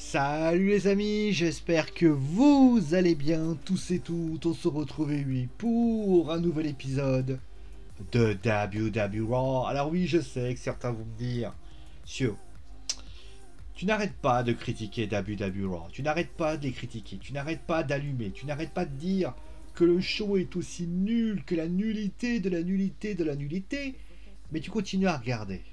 Salut les amis, j'espère que vous allez bien tous et toutes. On se retrouve oui pour un nouvel épisode de WW Raw. Alors oui, je sais que certains vont me dire, Sio, tu n'arrêtes pas de critiquer WW Raw, tu n'arrêtes pas de les critiquer, tu n'arrêtes pas d'allumer, tu n'arrêtes pas de dire que le show est aussi nul que la nullité de la nullité de la nullité, mais tu continues à regarder.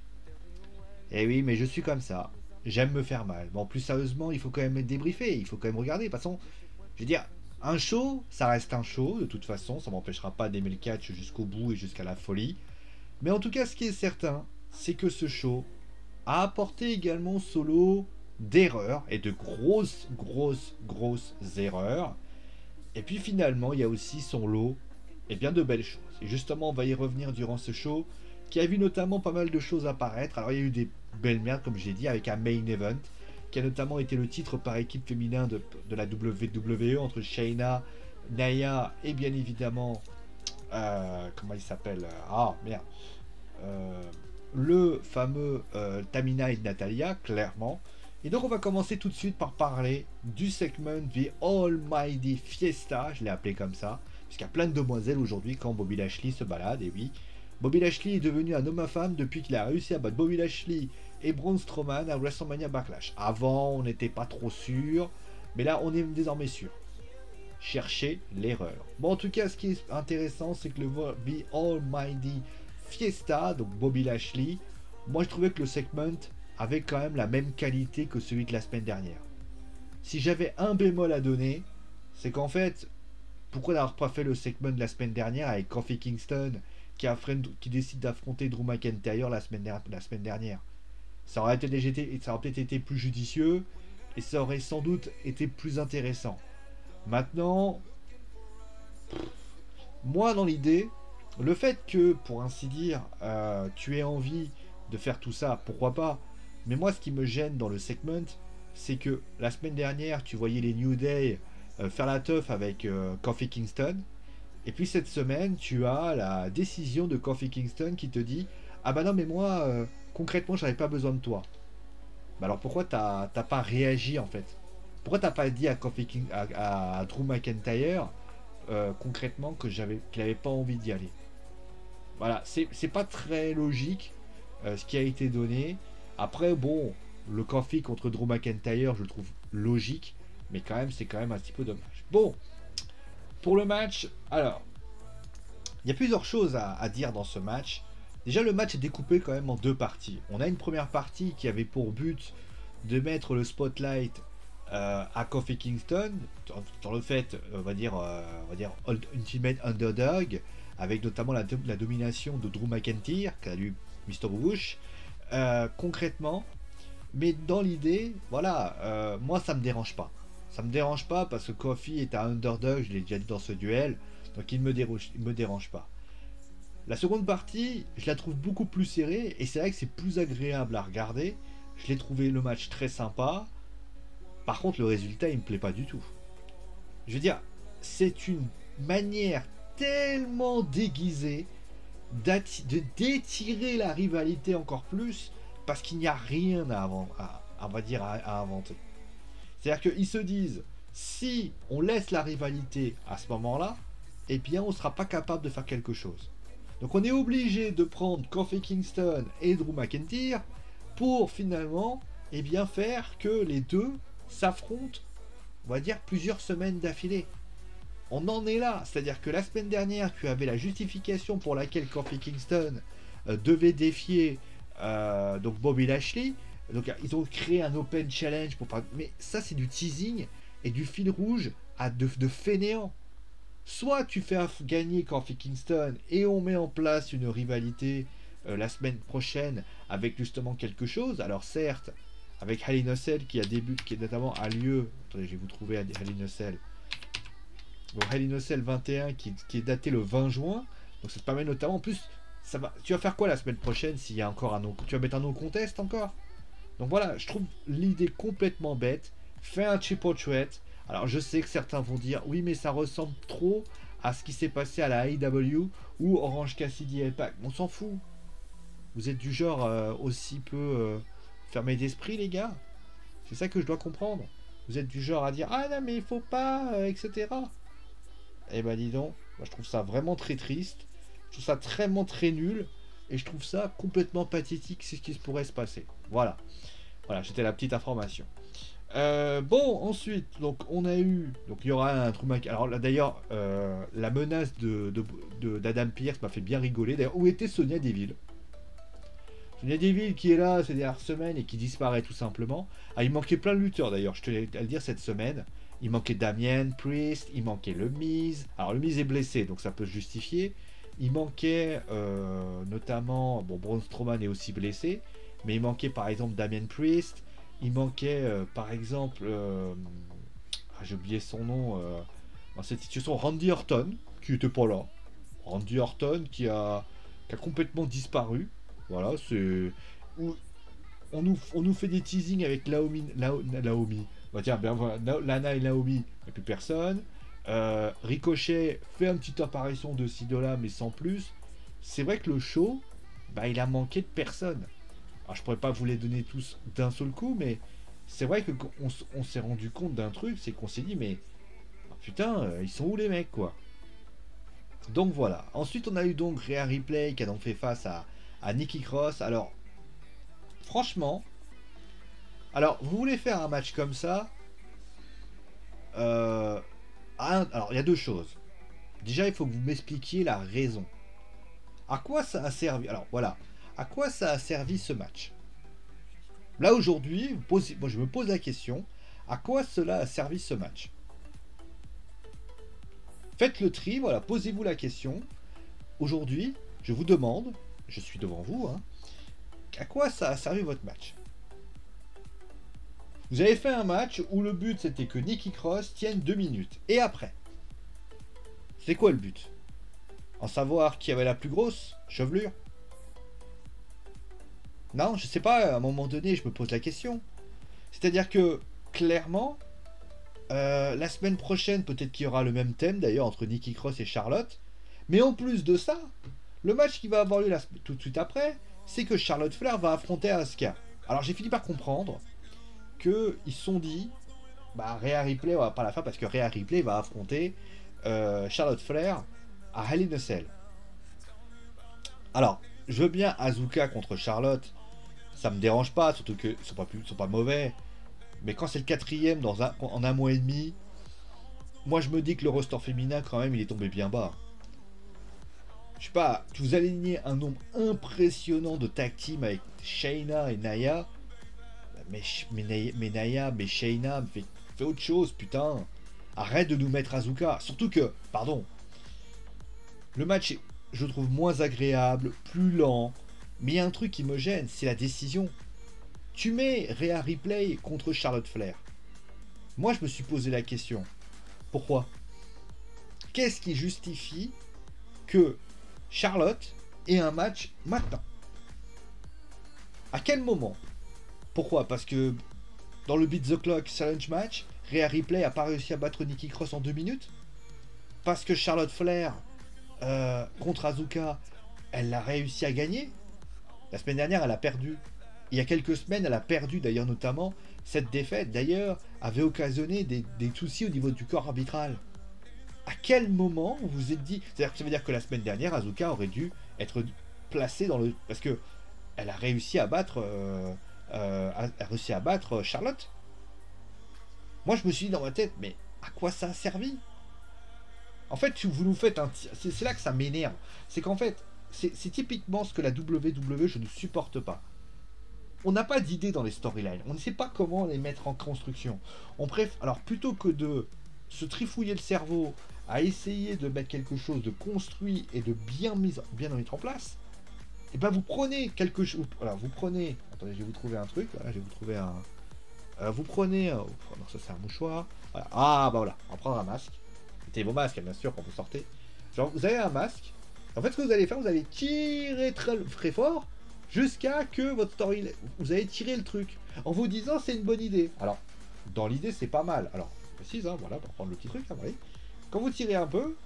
Eh oui, mais je suis comme ça. J'aime me faire mal. Bon, plus sérieusement, il faut quand même être débriefé. Il faut quand même regarder. De toute façon, je veux dire, un show, ça reste un show. De toute façon, ça m'empêchera pas d'aimer le catch jusqu'au bout et jusqu'à la folie. Mais en tout cas, ce qui est certain, c'est que ce show a apporté également son lot d'erreurs et de grosses erreurs. Et puis finalement, il y a aussi son lot et bien de belles choses. Et justement, on va y revenir durant ce show qui a vu notamment pas mal de choses apparaître. Alors il y a eu des belles merdes, comme j'ai dit, avec un main event qui a notamment été le titre par équipe féminin de la WWE entre Shayna, Naya et bien évidemment, comment il s'appelle, ah merde, euh, le fameux Tamina et Natalia, clairement. Et donc on va commencer tout de suite par parler du segment The Almighty Fiesta, je l'ai appelé comme ça, puisqu'il y a plein de demoiselles aujourd'hui quand Bobby Lashley se balade, et oui, Bobby Lashley est devenu un homme à femme depuis qu'il a réussi à battre Bobby Lashley et Braun Strowman à WrestleMania Backlash. Avant, on n'était pas trop sûr, mais là, on est désormais sûr. Cherchez l'erreur. Bon, en tout cas, ce qui est intéressant, c'est que le The Almighty Fiesta, donc Bobby Lashley, moi je trouvais que le segment avait quand même la même qualité que celui de la semaine dernière. Si j'avais un bémol à donner, c'est qu'en fait, pourquoi n'avoir pas fait le segment de la semaine dernière avec Kofi Kingston qui décide d'affronter Drew McIntyre la semaine dernière. Ça aurait peut-être été plus judicieux et ça aurait sans doute été plus intéressant. Maintenant, moi dans l'idée, le fait que, pour ainsi dire, tu aies envie de faire tout ça, pourquoi pas. Mais moi, ce qui me gêne dans le segment, c'est que la semaine dernière, tu voyais les New Day faire la teuf avec Kofi Kingston. Et puis cette semaine, tu as la décision de Kofi Kingston qui te dit ah bah non, mais moi, concrètement, j'avais pas besoin de toi. Bah alors pourquoi t'as pas réagi en fait? Pourquoi t'as pas dit à, à Drew McIntyre concrètement qu'il avait pas envie d'y aller? Voilà, c'est pas très logique ce qui a été donné. Après, bon, le Kofi contre Drew McIntyre, je le trouve logique, mais quand même, c'est quand même un petit peu dommage. Bon, pour le match, alors, il y a plusieurs choses à dire dans ce match. Déjà, le match est découpé quand même en deux parties. On a une première partie qui avait pour but de mettre le spotlight à Kofi Kingston, dans le fait, on va dire Ultimate Underdog, avec notamment la domination de Drew McIntyre, qu'a eu Mr. Bush, concrètement. Mais dans l'idée, voilà, moi ça me dérange pas. Ça me dérange pas parce que Kofi est un underdog, je l'ai déjà dit dans ce duel, donc il me dérange pas. La seconde partie, je la trouve beaucoup plus serrée et c'est vrai que c'est plus agréable à regarder. Je l'ai trouvé le match très sympa. Par contre, le résultat, il me plaît pas du tout. Je veux dire, c'est une manière tellement déguisée d'étirer la rivalité encore plus parce qu'il n'y a rien à inventer. C'est-à-dire qu'ils se disent, si on laisse la rivalité à ce moment-là, eh bien on ne sera pas capable de faire quelque chose. Donc on est obligé de prendre Kofi Kingston et Drew McIntyre pour finalement eh bien, faire que les deux s'affrontent, on va dire, plusieurs semaines d'affilée. On en est là, c'est-à-dire que la semaine dernière, tu avais la justification pour laquelle Kofi Kingston devait défier donc Bobby Lashley. Donc ils ont créé un open challenge pour pas. Mais ça c'est du teasing et du fil rouge de fainéant. Soit tu fais gagner Kofi Kingston et on met en place une rivalité la semaine prochaine avec justement quelque chose. Alors certes, avec Hell in a Cell qui est notamment un lieu. Attendez, je vais vous trouver Hell in a Cell. Donc Hell in a Cell 21 qui est daté le 20 juin. Donc ça te permet notamment. En plus, tu vas faire quoi la semaine prochaine s'il y a encore un no. Tu vas mettre un no contest encore? Donc voilà, je trouve l'idée complètement bête. Fais un triple threat. Alors je sais que certains vont dire oui mais ça ressemble trop à ce qui s'est passé à la AEW ou Orange Cassidy et Pac. On s'en fout. Vous êtes du genre aussi peu fermé d'esprit les gars. C'est ça que je dois comprendre. Vous êtes du genre à dire ah non mais il faut pas, etc. Eh ben dis donc, moi, je trouve ça vraiment très triste. Je trouve ça vraiment très nul. Et je trouve ça complètement pathétique, c'est ce qui pourrait se passer. Voilà. Voilà, c'était la petite information. Bon, ensuite, donc on a eu, donc il y aura un trou. Alors là d'ailleurs, la menace d'Adam Pearce m'a fait bien rigoler. D'ailleurs, où était Sonya Deville? Sonya Deville qui est là ces dernières semaines et qui disparaît tout simplement. Ah, il manquait plein de lutteurs d'ailleurs, je tenais à le dire cette semaine. Il manquait Damien Priest, il manquait le Miz. Alors le Miz est blessé, donc ça peut se justifier. Il manquait notamment, bon, Braun Strowman est aussi blessé, mais il manquait par exemple Damien Priest. Il manquait par exemple, j'ai oublié son nom dans cette situation, Randy Orton, qui était pas là. Randy Orton qui a complètement disparu. Voilà, c'est. On nous fait des teasings avec Naomi. Bah tiens, ben voilà, Lana et Naomi, il n'y a plus personne. Ricochet fait une petite apparition de Sidola, mais sans plus. C'est vrai que le show, bah, il a manqué de personnes. Alors je pourrais pas vous les donner tous d'un seul coup, mais c'est vrai que on s'est rendu compte d'un truc, c'est qu'on s'est dit mais oh, putain, ils sont où les mecs quoi. Donc voilà. Ensuite on a eu donc Rhea Ripley qui a donc fait face à Nikki Cross. Alors franchement, alors vous voulez faire un match comme ça, alors il y a deux choses. Déjà il faut que vous m'expliquiez la raison. À quoi ça a servi? Alors voilà. À quoi ça a servi ce match? Là aujourd'hui, moi je me pose la question, à quoi cela a servi ce match? Faites le tri, voilà, posez-vous la question. Aujourd'hui, je vous demande, je suis devant vous, hein, à quoi ça a servi votre match? Vous avez fait un match où le but c'était que Nikki Cross tienne 2 minutes. Et après? C'est quoi le but? En savoir qui avait la plus grosse chevelure? Non, je sais pas, à un moment donné, je me pose la question. C'est-à-dire que, clairement, la semaine prochaine, peut-être qu'il y aura le même thème, d'ailleurs, entre Nikki Cross et Charlotte. Mais en plus de ça, le match qui va avoir lieu tout de suite après, c'est que Charlotte Flair va affronter Asuka. Alors j'ai fini par comprendre qu'ils se sont dit, bah Rhea Ripley, on va pas la faire parce que Rhea Ripley va affronter Charlotte Flair à Hell in a Cell. Alors, je veux bien Asuka contre Charlotte, ça me dérange pas, surtout qu'ils sont pas mauvais. Mais quand c'est le quatrième en un mois et demi, moi je me dis que le roster féminin quand même il est tombé bien bas. Je sais pas, vous alignez un nombre impressionnant de tag team avec Shayna et Naya. Mais Naya, mais Shayna, fais autre chose, putain. Arrête de nous mettre Asuka. Surtout que, pardon, le match est, je trouve, moins agréable, plus lent. Mais il y a un truc qui me gêne, c'est la décision. Tu mets Rhea Ripley contre Charlotte Flair. Moi, je me suis posé la question. Pourquoi? Qu'est-ce qui justifie que Charlotte ait un match maintenant? À quel moment? Pourquoi? Parce que dans le Beat the Clock Challenge match, Rhea Ripley a pas réussi à battre Nikki Cross en 2 minutes? Parce que Charlotte Flair contre Asuka, elle a réussi à gagner? La semaine dernière, elle a perdu. Il y a quelques semaines, elle a perdu d'ailleurs notamment. Cette défaite d'ailleurs avait occasionné des soucis au niveau du corps arbitral. À quel moment vous vous êtes dit... C'est-à-dire que ça veut dire que la semaine dernière, Asuka aurait dû être placée dans le... Parce que elle a réussi à battre... Charlotte. Moi je me suis dit dans ma tête, mais à quoi ça a servi? En fait, vous nous faites un... C'est là que ça m'énerve. C'est qu'en fait, c'est typiquement ce que la WWE je ne supporte pas. On n'a pas d'idée dans les storylines. On ne sait pas comment les mettre en construction. Alors plutôt que de se trifouiller le cerveau à essayer de mettre quelque chose de construit et de bien mettre en place, et ben vous prenez quelque chose. Voilà, vous prenez. Attendez, je vais vous trouver un truc. Voilà, je vais vous trouver un. Vous prenez. Non, ça c'est un mouchoir. Voilà. Ah bah voilà, on va prendre un masque. Mettez vos masques, bien sûr, quand vous sortez. Genre, vous avez un masque. En fait, ce que vous allez faire, vous allez tirer très fort jusqu'à que votre story, vous allez tirer le truc en vous disant c'est une bonne idée. Alors, dans l'idée, c'est pas mal. Alors, je précise, hein, voilà, pour prendre le petit truc, hein, vous voyez. Quand vous tirez un peu,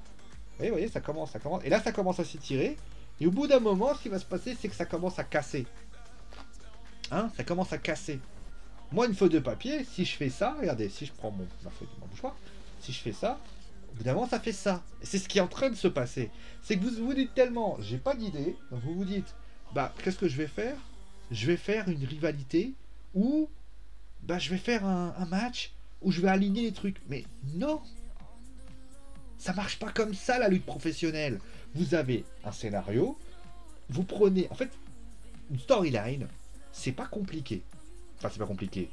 vous voyez, ça commence. Et là, ça commence à s'étirer. Et au bout d'un moment, ce qui va se passer, c'est que ça commence à casser. Hein, ça commence à casser. Moi, une feuille de papier, si je fais ça, regardez, si je prends ma feuille de mon mouchoir, si je fais ça, évidemment, ça fait ça. Et c'est ce qui est en train de se passer. C'est que vous vous dites tellement, j'ai pas d'idée, donc vous vous dites, bah, qu'est-ce que je vais faire? Je vais faire une rivalité où, bah, je vais faire un match où je vais aligner les trucs. Mais non, ça marche pas comme ça, la lutte professionnelle. Vous avez un scénario, vous prenez, en fait, une storyline, c'est pas compliqué. Enfin, c'est pas compliqué.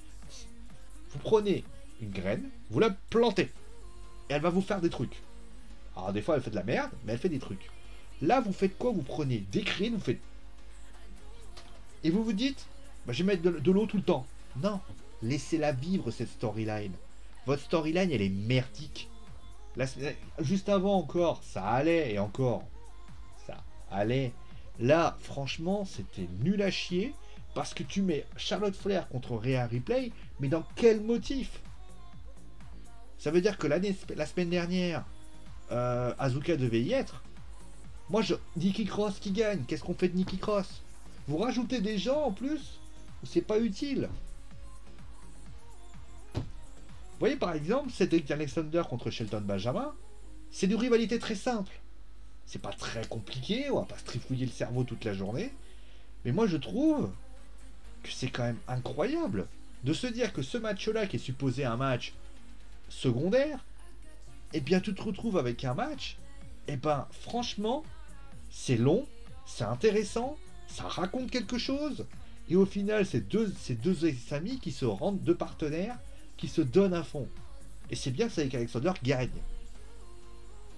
Vous prenez une graine, vous la plantez, et elle va vous faire des trucs. Alors, des fois, elle fait de la merde, mais elle fait des trucs. Là, vous faites quoi? Vous prenez des graines, vous faites. Et vous vous dites, bah, je vais mettre de l'eau tout le temps. Non, laissez-la vivre, cette storyline. Votre storyline, elle est merdique. Juste avant encore, ça allait, et encore, ça allait. Là, franchement, c'était nul à chier. Parce que tu mets Charlotte Flair contre Rhea Ripley, mais dans quel motif? Ça veut dire que la semaine dernière, Asuka devait y être. Moi, Nikki Cross qui gagne. Qu'est-ce qu'on fait de Nikki Cross? Vous rajoutez des gens en plus? C'est pas utile. Vous voyez par exemple, Cedric Alexander contre Shelton Benjamin, c'est une rivalité très simple. C'est pas très compliqué, on va pas se trifouiller le cerveau toute la journée. Mais moi je trouve que c'est quand même incroyable de se dire que ce match-là, qui est supposé un match secondaire, eh bien tu te retrouves avec un match, eh ben franchement, c'est long, c'est intéressant, ça raconte quelque chose, et au final, c'est deux amis qui se rendent, deux partenaires, qui se donnent à fond. Et c'est bien que Cedric Alexander gagne.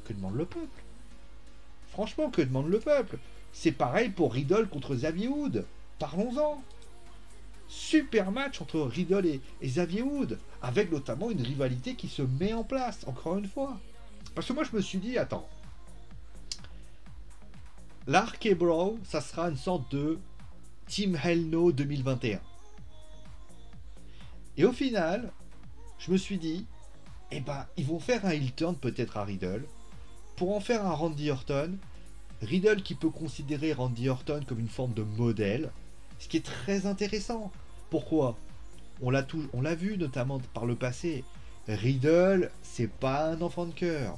Que demande le peuple? Franchement, que demande le peuple? C'est pareil pour Riddle contre Xavier Wood. Parlons-en. Super match entre Riddle et Xavier Wood, avec notamment une rivalité qui se met en place, encore une fois. Parce que moi je me suis dit, attends, l'Ark et Brawl, ça sera une sorte de Team Hell No 2021. Et au final, je me suis dit, eh ben, ils vont faire un heel turn peut-être à Riddle, pour en faire un Randy Orton. Riddle qui peut considérer Randy Orton comme une forme de modèle, ce qui est très intéressant. Pourquoi? On l'a vu notamment par le passé. Riddle, c'est pas un enfant de cœur.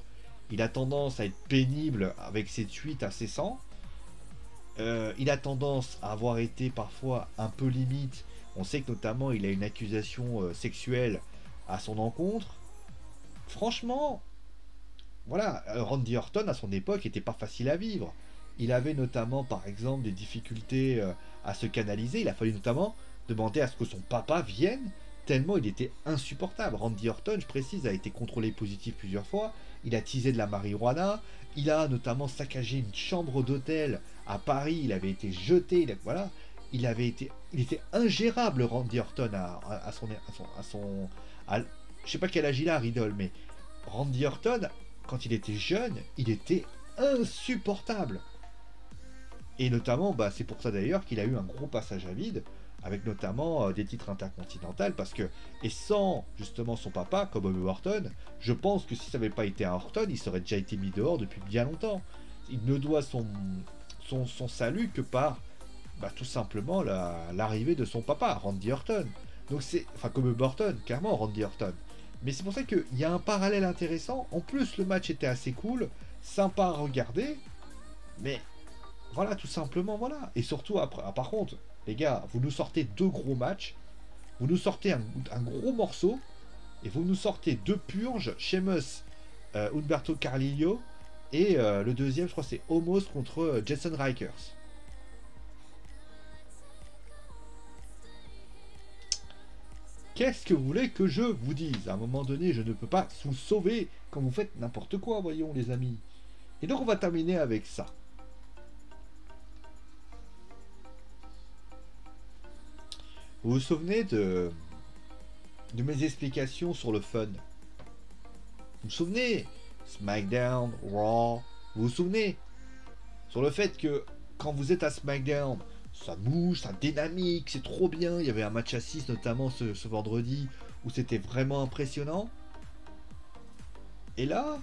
Il a tendance à être pénible avec ses tweets incessants. Il a tendance à avoir été parfois un peu limite. On sait que notamment il a une accusation sexuelle à son encontre. Franchement, voilà, Randy Orton à son époque était pas facile à vivre. Il avait notamment par exemple des difficultés à se canaliser. Il a fallu notamment demander à ce que son papa vienne, tellement il était insupportable. Randy Orton, je précise, a été contrôlé positif plusieurs fois. Il a teasé de la marijuana. Il a notamment saccagé une chambre d'hôtel à Paris. Il avait été jeté. Voilà. Il était ingérable, Randy Orton, je sais pas quel âge il a, Riddle, mais Randy Orton, quand il était jeune, il était insupportable. Et notamment, bah, c'est pour ça d'ailleurs qu'il a eu un gros passage à vide, avec notamment des titres intercontinentaux, parce que, et sans justement son papa, comme Bobby Orton, je pense que si ça n'avait pas été un Orton, il serait déjà été mis dehors depuis bien longtemps. Il ne doit son salut que par, bah, tout simplement, l'arrivée de son papa, Randy Orton. Donc c'est, enfin comme Bobby Orton, clairement Randy Orton. Mais c'est pour ça qu'il y a un parallèle intéressant. En plus, le match était assez cool, sympa à regarder, mais voilà, tout simplement, voilà. Et surtout, après, par contre, les gars, vous nous sortez deux gros matchs, vous nous sortez un gros morceau, et vous nous sortez deux purges, Sheamus, Humberto Carlillo, et le deuxième, je crois, c'est Homos contre Jason Rikers. Qu'est-ce que vous voulez que je vous dise? À un moment donné, je ne peux pas vous sauver quand vous faites n'importe quoi, voyons, les amis. Et donc, on va terminer avec ça. Vous vous souvenez de mes explications sur le fun? Vous vous souvenez? SmackDown, Raw, vous vous souvenez? Sur le fait que quand vous êtes à SmackDown, ça bouge, ça dynamique, c'est trop bien. Il y avait un match à 6 notamment ce vendredi où c'était vraiment impressionnant. Et là,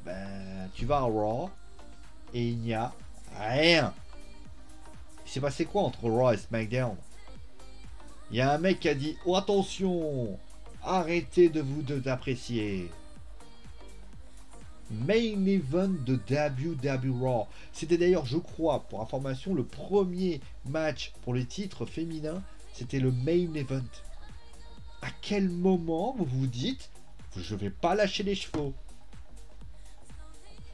ben, tu vas à Raw et il n'y a rien. Il s'est passé quoi entre Raw et SmackDown? Il y a un mec qui a dit oh attention, arrêtez d'apprécier. Main event de WWE Raw. C'était d'ailleurs, je crois, pour information, le premier match pour les titres féminins. C'était le main event. À quel moment vous vous dites je vais pas lâcher les chevaux?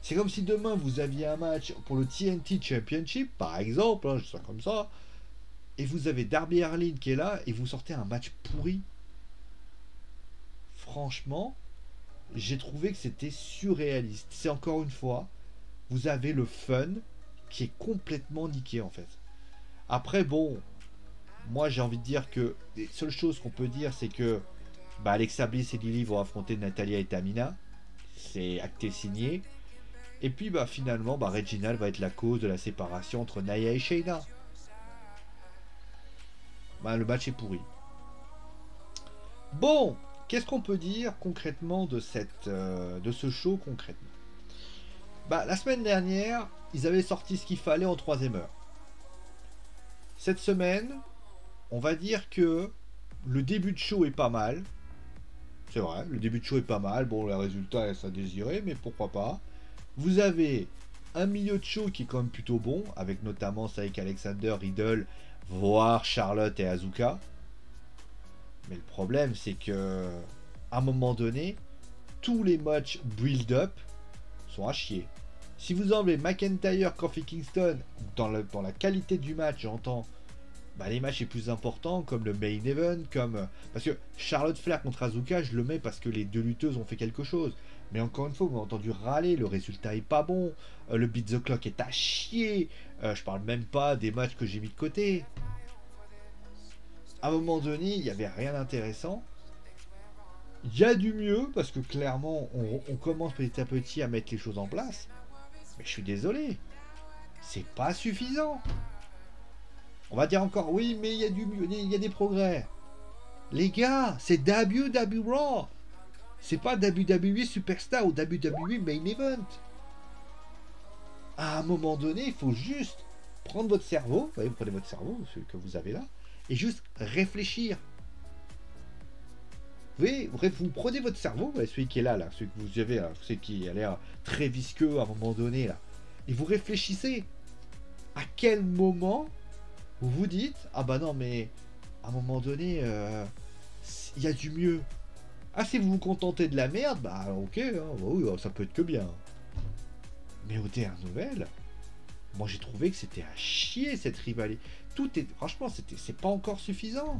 C'est comme si demain vous aviez un match pour le TNT Championship, par exemple, hein, je sais comme ça, et vous avez Darby Allin qui est là et vous sortez un match pourri. Franchement, j'ai trouvé que c'était surréaliste. C'est encore une fois, vous avez le fun qui est complètement niqué en fait. Après, bon, moi j'ai envie de dire que les seules choses qu'on peut dire, c'est que Alexa Bliss et Lily vont affronter Natalia et Tamina. C'est acté signé. Et puis finalement, Reginald va être la cause de la séparation entre Nia et Shayna. Le match est pourri. Bon, qu'est-ce qu'on peut dire concrètement de ce show concrètement? La semaine dernière, ils avaient sorti ce qu'il fallait en 3e heure. Cette semaine, on va dire que le début de show est pas mal. C'est vrai, le début de show est pas mal. Bon, le résultat est à désirer, mais pourquoi pas. Vous avez un milieu de show qui est quand même plutôt bon, avec notamment Cedric Alexander, Riddle, voire Charlotte et Asuka. Mais le problème, c'est que à un moment donné, tous les matchs build-up sont à chier. Si vous enlevez McIntyre, Kofi Kingston, dans la qualité du match, j'entends, les matchs les plus importants, comme le main event, parce que Charlotte Flair contre Asuka, je le mets parce que les deux lutteuses ont fait quelque chose. Mais encore une fois, vous m'avez entendu râler, le résultat est pas bon, le beat the clock est à chier, je parle même pas des matchs que j'ai mis de côté. À un moment donné, il n'y avait rien d'intéressant. Il y a du mieux, parce que clairement, on commence petit à petit à mettre les choses en place. Mais je suis désolé, c'est pas suffisant. On va dire encore, oui, mais il y a du mieux, il y a des progrès. Les gars, c'est WWE Raw. C'est pas WWE Superstar ou WWE Main Event. À un moment donné, il faut juste prendre votre cerveau, vous prenez votre cerveau, celui que vous avez là, et juste réfléchir. Vous prenez votre cerveau, celui qui est là, celui que vous avez, là, celui qui a l'air très visqueux à un moment donné, là, et vous réfléchissez. À quel moment vous vous dites, ah non, mais à un moment donné, il y a du mieux. Ah, si vous vous contentez de la merde, ok, hein, oui, ça peut être que bien. Mais aux dernières nouvelles, moi j'ai trouvé que c'était à chier cette rivalité. Franchement, c'est pas encore suffisant.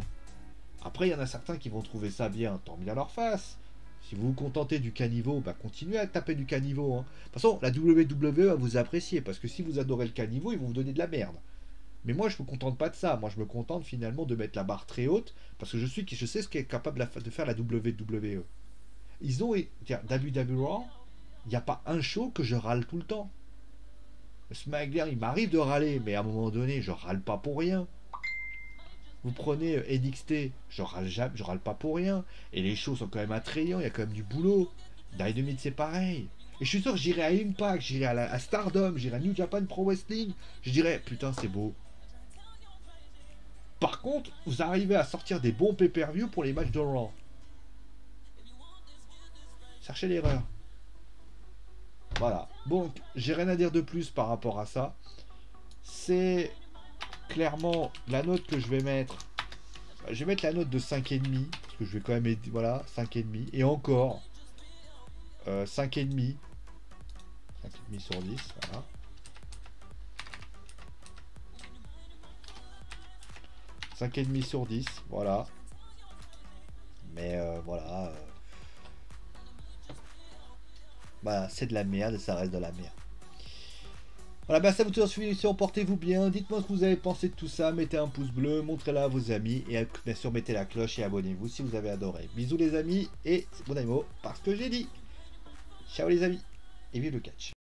Après, il y en a certains qui vont trouver ça bien, tant bien leur face. Si vous vous contentez du caniveau, continuez à taper du caniveau. Hein. De toute façon, la WWE va vous apprécier, parce que si vous adorez le caniveau, ils vont vous donner de la merde. Mais moi, je me contente pas de ça. Moi, je me contente finalement de mettre la barre très haute, parce que je sais ce qu'est capable de faire la WWE. Ils ont, WWE Raw, il n'y a pas un show que je râle tout le temps. SmackDown, il m'arrive de râler, mais à un moment donné, je râle pas pour rien. Vous prenez NXT, je râle pas pour rien. Et les shows sont quand même attrayants, il y a quand même du boulot. Dynamite, c'est pareil. Et je suis sûr que j'irai à Impact, j'irai à Stardom, j'irai à New Japan Pro Wrestling. Je dirais, putain, c'est beau. Par contre, vous arrivez à sortir des bons pay-per-view pour les matchs de Raw. Cherchez l'erreur. Voilà. Donc, j'ai rien à dire de plus par rapport à ça. C'est clairement la note que je vais mettre. Je vais mettre la note de 5,5. Parce que je vais quand même être, voilà, 5,5. Et encore, 5,5. 5,5 sur 10. Voilà. 5,5 sur 10. Voilà. Mais voilà. C'est de la merde et ça reste de la merde. Voilà, ça vous tous suivi l'émission, portez-vous bien, dites-moi ce que vous avez pensé de tout ça, mettez un pouce bleu, montrez-la à vos amis et bien sûr mettez la cloche et abonnez-vous si vous avez adoré. Bisous les amis et c'est bon mot parce que j'ai dit. Ciao les amis et vive le catch.